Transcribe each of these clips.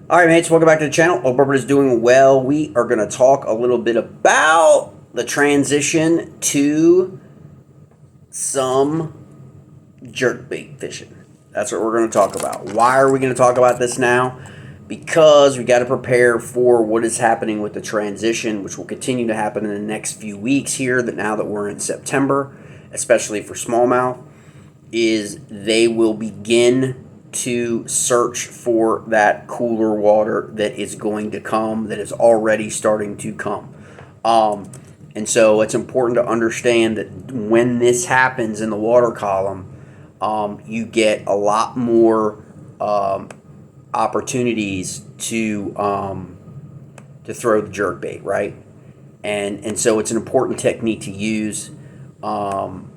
All right, mates, welcome back to the channel. Hope everybody's doing well. We are going to talk a little bit about the transition to some jerkbait fishing. That's what we're going to talk about. Why are we going to talk about this now? Because we got to prepare for what is happening with the transition, which will continue to happen in the next few weeks here, that now that we're in September, especially for smallmouth, is they will begin to search for that cooler water that is going to come, that is already starting to come. And so it's important to understand that when this happens in the water column, you get a lot more opportunities to throw the jerkbait, right? And so it's an important technique to use, and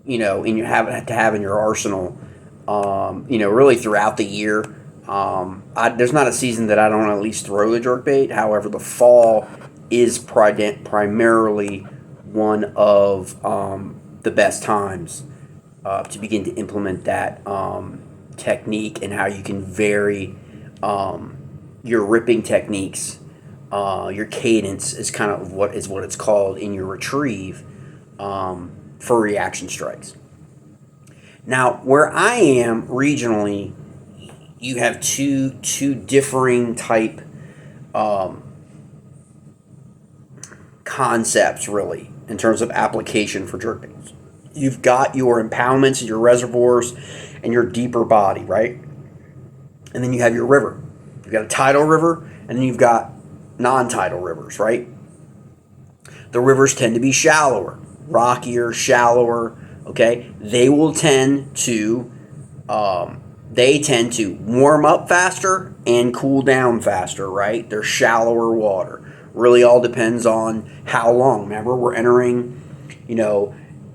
you have to have in your arsenal, really throughout the year. There's not a season that I don't at least throw the jerkbait. However, the fall is primarily one of the best times to begin to implement that technique, and how you can vary your ripping techniques. Your cadence is kind of what it's called in your retrieve for reaction strikes. Now, where I am regionally, you have two differing type concepts, really, in terms of application for jerkbaits. You've got your impoundments and your reservoirs and your deeper body, right? And then you have your river. You've got a tidal river, and then you've got non-tidal rivers, right? The rivers tend to be shallower, rockier, shallower. Okay, they will tend to warm up faster and cool down faster, right? They're shallower water. Really all depends on how long. Remember, we're entering,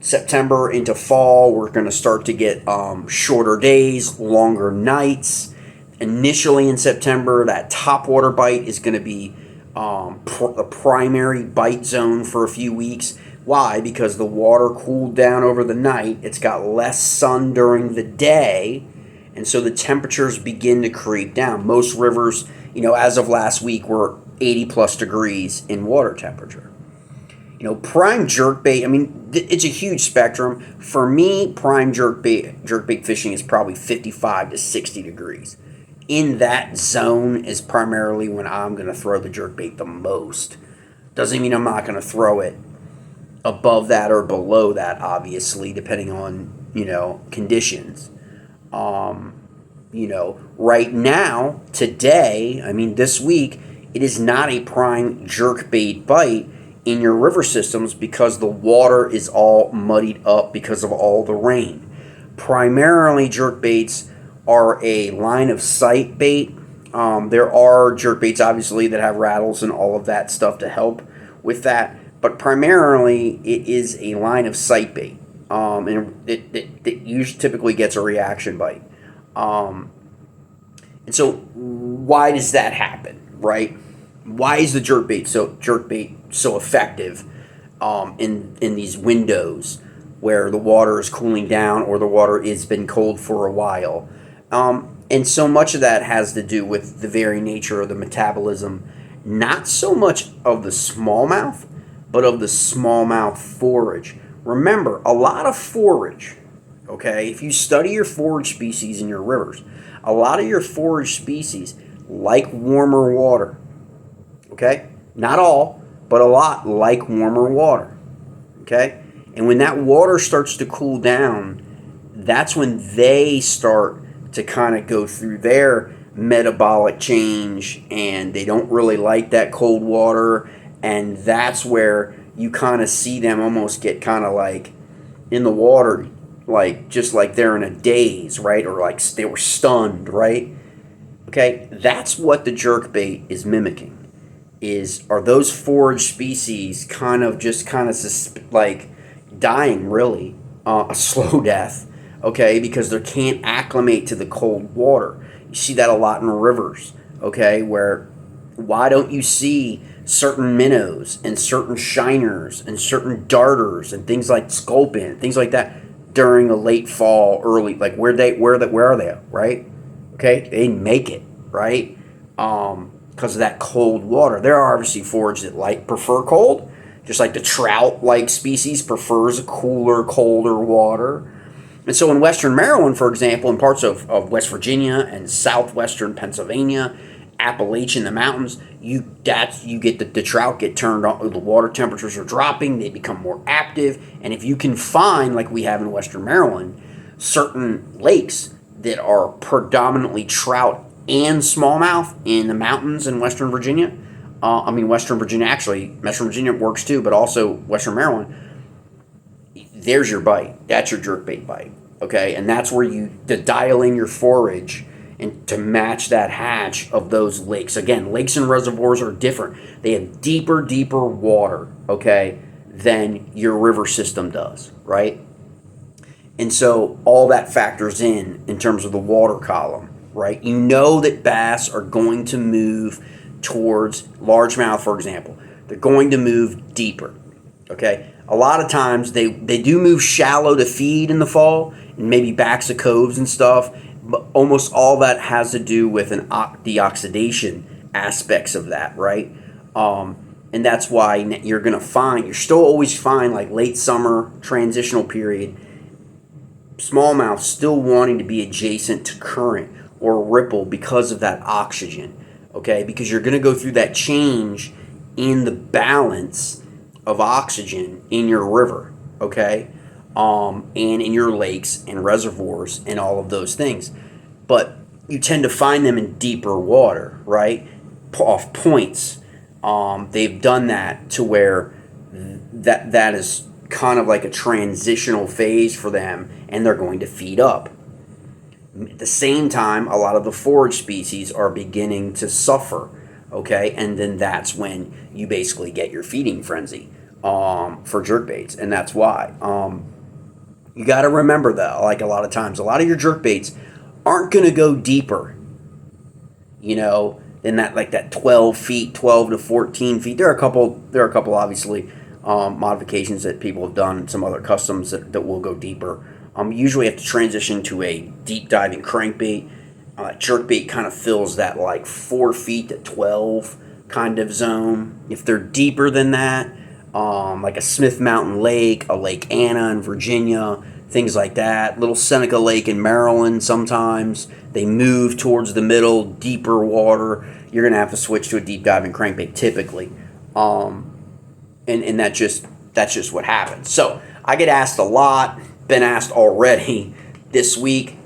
September into fall. We're going to start to get shorter days, longer nights. Initially in September, that topwater bite is going to be the primary bite zone for a few weeks. Why? Because the water cooled down over the night. It's got less sun during the day, and so the temperatures begin to creep down. Most rivers, as of last week, were 80 plus degrees in water temperature. Prime jerkbait, it's a huge spectrum. For me, prime jerkbait fishing is probably 55 to 60 degrees. In that zone is primarily when I'm going to throw the jerkbait the most. Doesn't mean I'm not going to throw it above that or below that, obviously, depending on, conditions. Right now, today, this week, it is not a prime jerkbait bite in your river systems because the water is all muddied up because of all the rain. Primarily, jerkbaits are a line of sight bait. There are jerkbaits, obviously, that have rattles and all of that stuff to help with that. But primarily, it is a line of sight bait, and it usually typically gets a reaction bite. And so, why does that happen, right? Why is the jerkbait so effective in these windows where the water is cooling down or the water has been cold for a while? And so much of that has to do with the very nature of the metabolism, not so much of the smallmouth, but of the smallmouth forage. Remember, a lot of forage, okay, if you study your forage species in your rivers, a lot of your forage species like warmer water, okay? Not all, but a lot like warmer water, okay? And when that water starts to cool down, that's when they start to kind of go through their metabolic change, and they don't really like that cold water. And that's where you kind of see them almost get kind of like in the water, like just like they're in a daze, right? Or like they were stunned, right? Okay, that's what the jerkbait is mimicking. Are those forage species kind of like dying, really, a slow death, okay? Because they can't acclimate to the cold water. You see that a lot in rivers, okay? Why don't you see certain minnows and certain shiners and certain darters and things like sculpin, things like that during a late fall, early, like where are they, right? Okay, they didn't make it. right? Because of that cold water. There are obviously forages that prefer cold, just like the trout-like species prefers cooler, colder water. And so in western Maryland, for example, in parts of West Virginia and southwestern Pennsylvania, Appalachia, the mountains, you get the trout get turned on. The water temperatures are dropping; they become more active. And if you can find, like we have in western Maryland, certain lakes that are predominantly trout and smallmouth in the mountains in western Virginia, western Virginia actually, western Virginia works too, but also western Maryland. There's your bite. That's your jerkbait bite. Okay, and that's where you to dial in your forage and to match that hatch of those lakes. Again, lakes and reservoirs are different. They have deeper water, okay, than your river system does, right? And so all that factors in terms of the water column, right? You know that bass are going to move towards largemouth, for example. They're going to move deeper, okay? A lot of times they do move shallow to feed in the fall, and maybe backs of coves and stuff, but almost all that has to do with the oxidation aspects of that, right? And that's why you're still always find, like late summer transitional period, smallmouth still wanting to be adjacent to current or ripple because of that oxygen, okay? Because you're going to go through that change in the balance of oxygen in your river, okay? And in your lakes and reservoirs and all of those things. But you tend to find them in deeper water, right? Off points. They've done that to where that is kind of like a transitional phase for them, and they're going to feed up. At the same time, a lot of the forage species are beginning to suffer, okay? And then that's when you basically get your feeding frenzy for jerkbaits, and that's why. You got to remember that, like a lot of times, a lot of your jerkbaits aren't going to go deeper, than that, like that 12 feet, 12 to 14 feet. There are a couple obviously modifications that people have done, some other customs that will go deeper. Usually have to transition to a deep diving crankbait. Jerkbait kind of fills that like 4 feet to 12 kind of zone. If they're deeper than that, like a Smith Mountain Lake, a Lake Anna in Virginia, things like that. Little Seneca Lake in Maryland sometimes. They move towards the middle, deeper water. You're going to have to switch to a deep diving crankbait typically. And that's just what happens. So I get asked a lot, been asked already this week,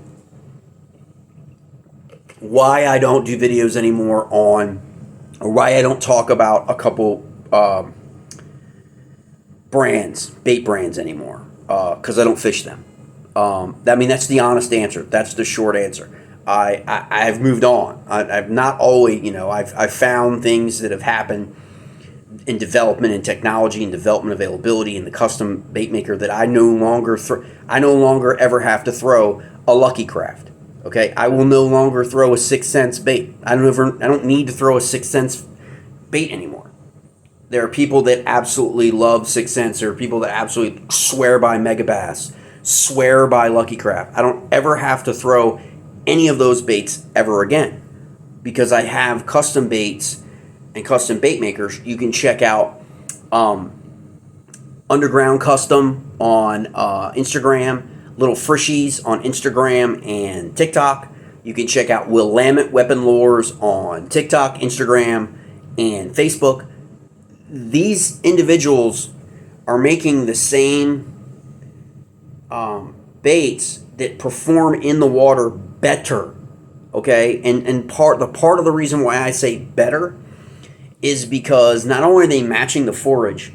why I don't do videos anymore or why I don't talk about a couple bait brands anymore, because I don't fish them. That's the honest answer. That's the short answer. I've moved on. I've not always, I've found things that have happened in development and technology and development availability in the custom bait maker that I no longer ever have to throw a Lucky Craft. Okay, I will no longer throw a 6 cents bait. I don't need to throw a 6 cents bait anymore. There are people that absolutely love 6 cents. There are people that absolutely swear by Megabass, swear by Lucky Craft. I don't ever have to throw any of those baits ever again, because I have custom baits and custom bait makers. You can check out Underground Custom on Instagram, Little Frishies on Instagram and TikTok. You can check out Willamette Weapon Lures on TikTok, Instagram, and Facebook. These individuals are making the same baits that perform in the water better, okay? And part of the reason why I say better is because not only are they matching the forage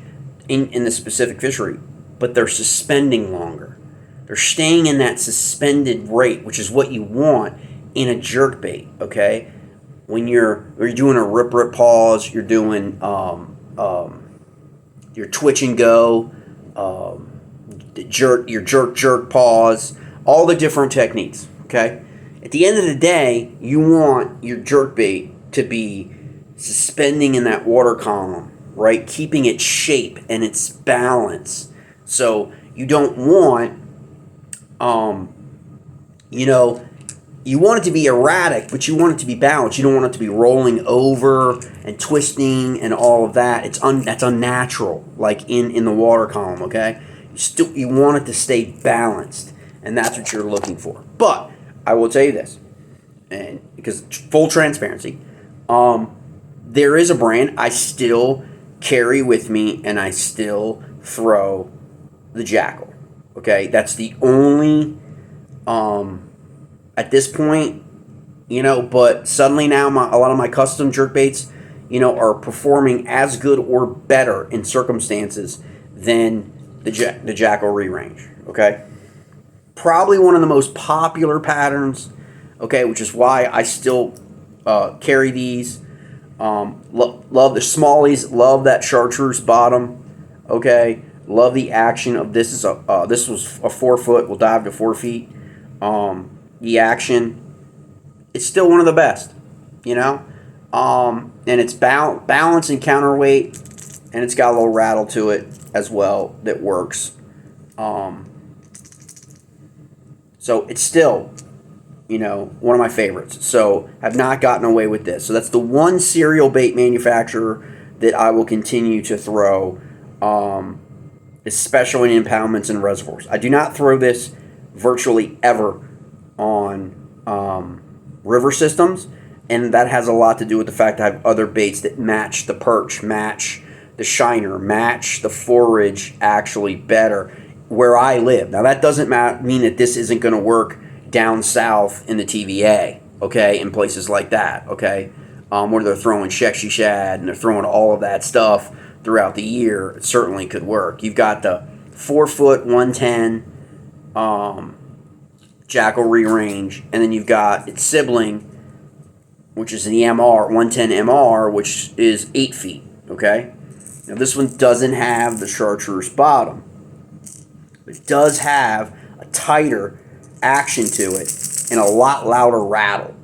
in the specific fishery, but they're suspending longer. They're staying in that suspended rate, which is what you want in a jerkbait, okay? When you're doing a rip pause, you're doing your twitch and go, your jerk pause, all the different techniques, okay? At the end of the day, you want your jerkbait to be suspending in that water column, right? Keeping its shape and its balance. So you don't want, you want it to be erratic, but you want it to be balanced. You don't want it to be rolling over and twisting and all of that. That's unnatural, like in the water column. Okay, you want it to stay balanced, and that's what you're looking for. But I will tell you this, and because full transparency, there is a brand I still carry with me, and I still throw the Jackal. Okay, that's the only. At this point, but suddenly now a lot of my custom jerkbaits, are performing as good or better in circumstances than the Jackal re-range. Okay, probably one of the most popular patterns. Okay, which is why I still carry these. Love the smallies. Love that chartreuse bottom. Okay, love the action of this. This was a 4 foot. Will dive to 4 feet. The action, it's still one of the best, and it's balance and counterweight, and it's got a little rattle to it as well that works. So it's still, one of my favorites. So I've not gotten away with this. So that's the one serial bait manufacturer that I will continue to throw, especially in impoundments and reservoirs. I do not throw this virtually ever on river systems, and that has a lot to do with the fact I have other baits that match the perch, match the shiner, match the forage actually better where I live. Now that doesn't mean that this isn't going to work down south in the TVA, okay, in places like that, okay, where they're throwing Shexy Shad and they're throwing all of that stuff throughout the year. It certainly could work. You've got the 4 foot 110 Jackal re-range, and then you've got its sibling, which is the MR 110 MR, which is 8 feet. Okay, now this one doesn't have the chartreuse bottom. It does have a tighter action to it and a lot louder rattle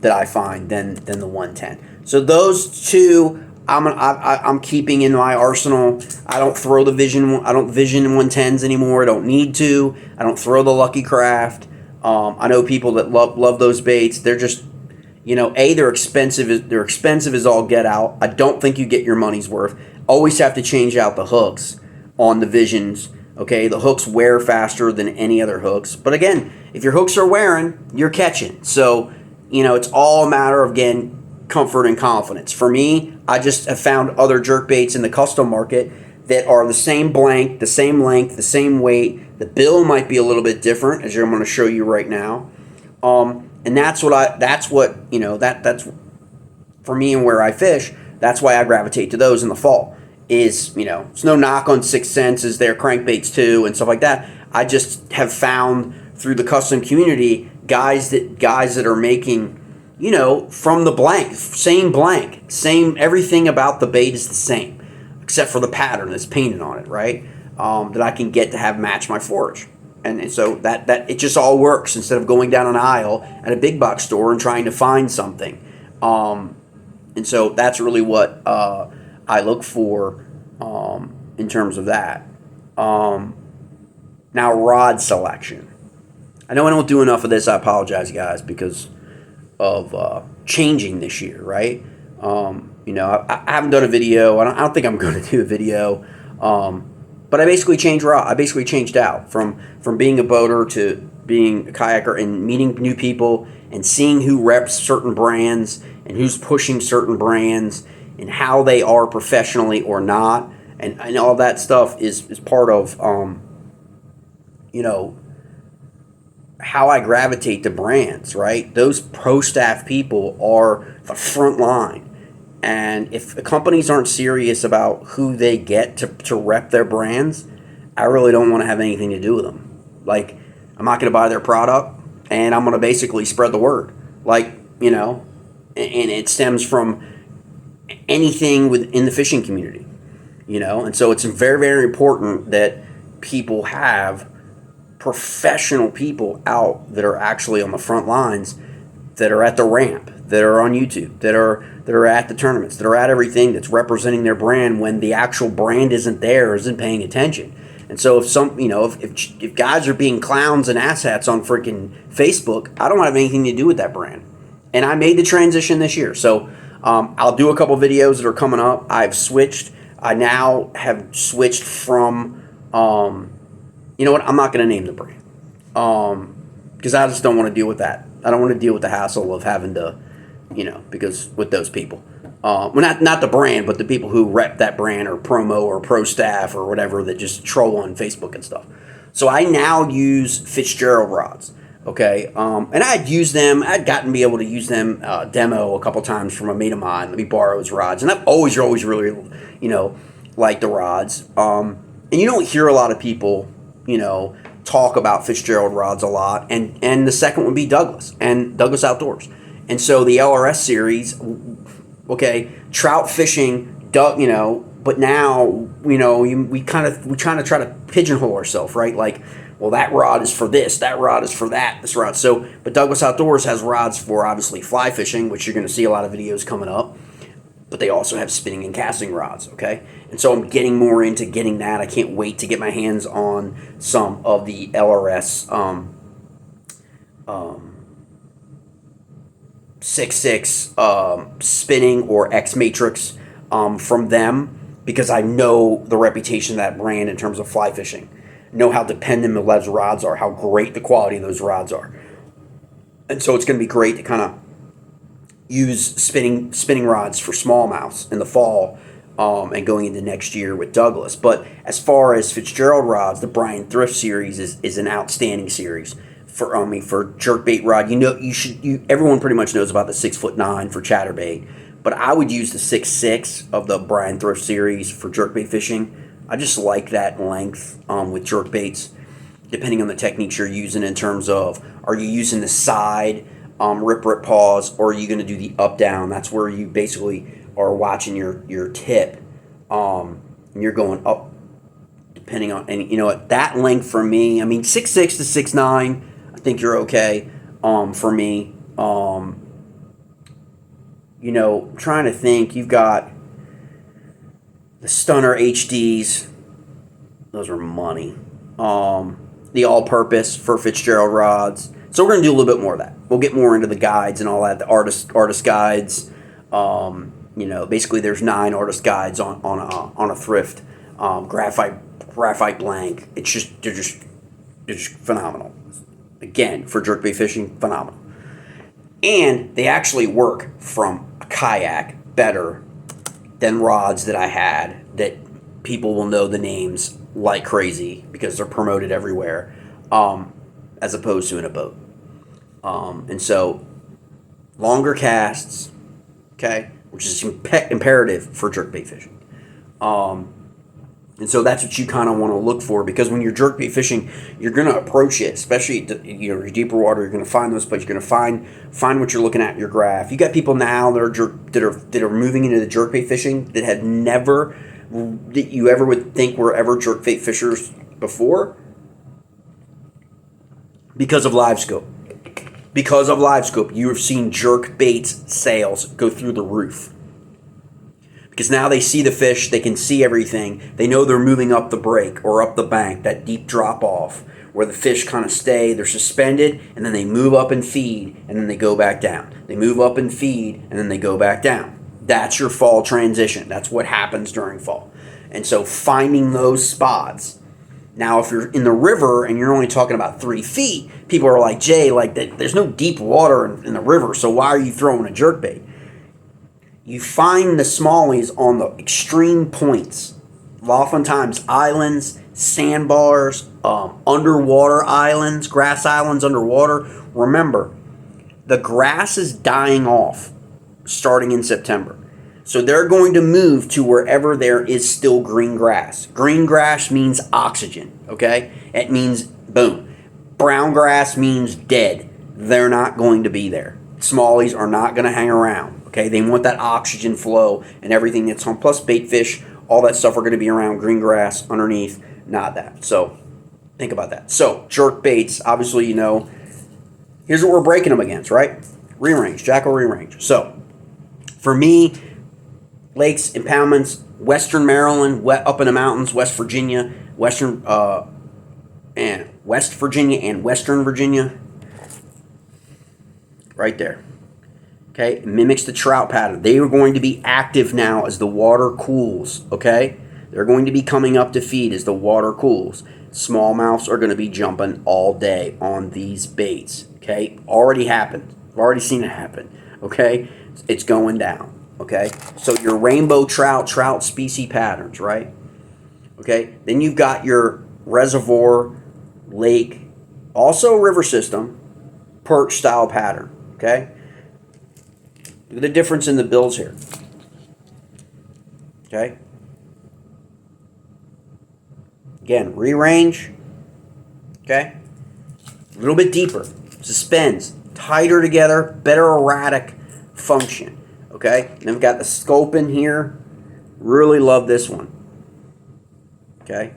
that I find than the 110. So those two I'm keeping in my arsenal. I don't throw the Vision 110s anymore. I don't need to. I don't throw the Lucky Craft. I know people that love those baits. They're just, they're expensive. They're expensive as all get out. I don't think you get your money's worth. Always have to change out the hooks on the Visions. Okay, the hooks wear faster than any other hooks. But again, if your hooks are wearing, you're catching. So, it's all a matter of, again, comfort and confidence. For me, I just have found other jerkbaits in the custom market that are the same blank, the same length, the same weight. The bill might be a little bit different, as I'm going to show you right now. And that's for me and where I fish. That's why I gravitate to those in the fall. It's no knock on Sixth Senses, their crankbaits too, and stuff like that. I just have found through the custom community guys that are making, from the same everything about the bait is the same, except for the pattern that's painted on it, right? That I can get to have match my forage. And so that it just all works instead of going down an aisle at a big box store and trying to find something. And so that's really what I look for in terms of that. Now, rod selection. I know I don't do enough of this. I apologize, guys, because of changing this year, right? I haven't done a video. I don't think I'm going to do a video. But I basically changed rod. I basically changed out from being a boater to being a kayaker and meeting new people and seeing who reps certain brands and who's pushing certain brands and how they are professionally or not. And all that stuff is part of, how I gravitate to brands, right? Those pro staff people are the front line. And if the companies aren't serious about who they get to rep their brands, I really don't want to have anything to do with them. Like, I'm not going to buy their product, and I'm going to basically spread the word. Like, and it stems from anything within the fishing community, And so it's very, very important that people have professional people out that are actually on the front lines, that are at the ramp, that are on YouTube, that are at the tournaments, that are at everything, that's representing their brand when the actual brand isn't there, isn't paying attention. And so if if guys are being clowns and asshats on freaking Facebook, I don't have anything to do with that brand. And I made the transition this year. So I'll do a couple videos that are coming up. I've switched. I now have switched from, you know what? I'm not going to name the brand because I just don't want to deal with that. I don't want to deal with the hassle of having to, because with those people. Well, not the brand, but the people who rep that brand or promo or pro staff or whatever that just troll on Facebook and stuff. So I now use Fitzgerald rods. Okay, and I'd used them. I'd gotten to be able to use them demo a couple times from a mate of mine. Let me borrow his rods, and I've always really, liked the rods. And you don't hear a lot of people, talk about Fitzgerald rods a lot. And the second would be Douglas and Douglas Outdoors. And so the LRS series, okay, trout fishing, but now we kind of try to pigeonhole ourselves, right? Like, well, that rod is for this, that rod is for that, this rod. So, but Douglas Outdoors has rods for obviously fly fishing, which you're going to see a lot of videos coming up. But they also have spinning and casting rods, okay? And so I'm getting more into getting that. I can't wait to get my hands on some of the LRS 6.6 spinning or X Matrix from them, because I know the reputation of that brand in terms of fly fishing. Know how dependent those rods are, how great the quality of those rods are. And so it's going to be great to kind of use spinning rods for smallmouths in the fall and going into next year with Douglas. But as far as Fitzgerald rods, the Bryan Thrift series is an outstanding series for jerkbait rod. Everyone pretty much knows about the 6'9" for chatterbait, but I would use the 6'6" of the Bryan Thrift series for jerkbait fishing. I just like that length with jerkbaits, depending on the techniques you're using in terms of, are you using the side rip pause, or are you going to do the up down? That's where you basically are watching your tip, and you're going up depending on, and that length for me, I mean 6'6" to 6'9", I think you're okay for me. Trying to think, you've got the Stunner HDs, those are money. The all-purpose for Fitzgerald rods. So we're going to do a little bit more of that. We'll get more into the guides and all that, the artist guides. Basically there's 9 artist guides on a Thrift. Graphite blank. They're just phenomenal. Again, for jerkbait fishing, phenomenal. And they actually work from a kayak better than rods that I had that people will know the names like crazy because they're promoted everywhere, as opposed to in a boat. And so longer casts, okay, which is imperative for jerkbait fishing. And so that's what you kind of want to look for, because when you're jerkbait fishing, you're going to approach it, especially your deeper water. You're going to find those places. You're going to find what you're looking at in your graph. You got people now that are moving into the jerkbait fishing that had never, that you ever would think were ever jerkbait fishers before, because of LiveScope. Because of LiveScope, you have seen jerkbait sales go through the roof. Because now they see the fish, they can see everything. They know they're moving up the break or up the bank, that deep drop off where the fish kind of stay, they're suspended, and then they move up and feed, and then they go back down. They move up and feed, and then they go back down. That's your fall transition. That's what happens during fall. And so finding those spots. Now, if you're in the river and you're only talking about 3 feet, people are like, Jay, there's no deep water in the river, so why are you throwing a jerkbait? You find the smallies on the extreme points, oftentimes islands, sandbars, underwater islands, grass islands underwater. Remember, the grass is dying off starting in September. So they're going to move to wherever there is still green grass. Green grass means oxygen, okay? It means boom. Brown grass means dead. They're not going to be there. Smallies are not going to hang around. Okay, they want that oxygen flow and everything that's on. Plus bait fish, all that stuff are going to be around green grass underneath, not that. So think about that. So jerk baits, obviously, here's what we're breaking them against, right? Rerange, Jackal rerange. So for me, lakes, impoundments, Western Maryland, up in the mountains, West Virginia, and West Virginia and Western Virginia, right there. Okay, it mimics the trout pattern. They are going to be active now as the water cools. Okay, they're going to be coming up to feed as the water cools. Smallmouths are going to be jumping all day on these baits. Okay, already happened. I've already seen it happen. Okay, it's going down. Okay, so your rainbow trout species patterns, right? Okay, then you've got your reservoir, lake, also river system, perch style pattern. Okay, look at the difference in the bills here. Okay, again, re-range. Okay, a little bit deeper, suspends, tighter together, better erratic function. Okay, and then we've got the scope in here. Really love this one. Okay,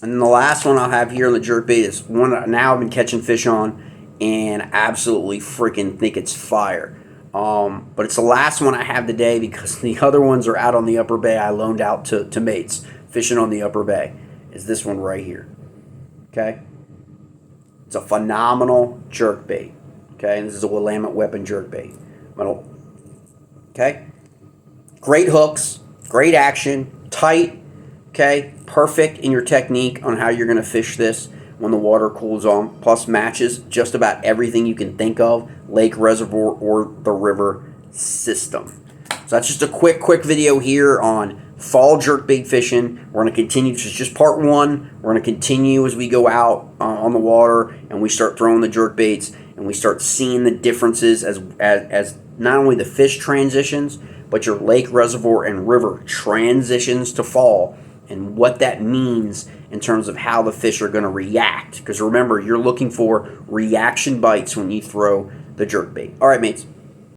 and then the last one I'll have here on the jerkbait is one that now I've been catching fish on, and absolutely freaking think it's fire. But it's the last one I have today because the other ones are out on the upper bay. I loaned out to mates fishing on the upper bay. Is this one right here? Okay, it's a phenomenal jerkbait. Okay, and this is a Willamette weapon jerkbait. Okay, great hooks, great action, tight. Okay, perfect in your technique on how you're going to fish this when the water cools on. Plus matches just about everything you can think of, lake, reservoir, or the river system. So that's just a quick video here on fall jerkbait fishing. We're going to continue. This is just part one. We're going to continue as we go out on the water and we start throwing the jerkbaits and we start seeing the differences as not only the fish transitions, but your lake, reservoir, and river transitions to fall and what that means in terms of how the fish are going to react. Because remember, you're looking for reaction bites when you throw the jerkbait. All right, mates.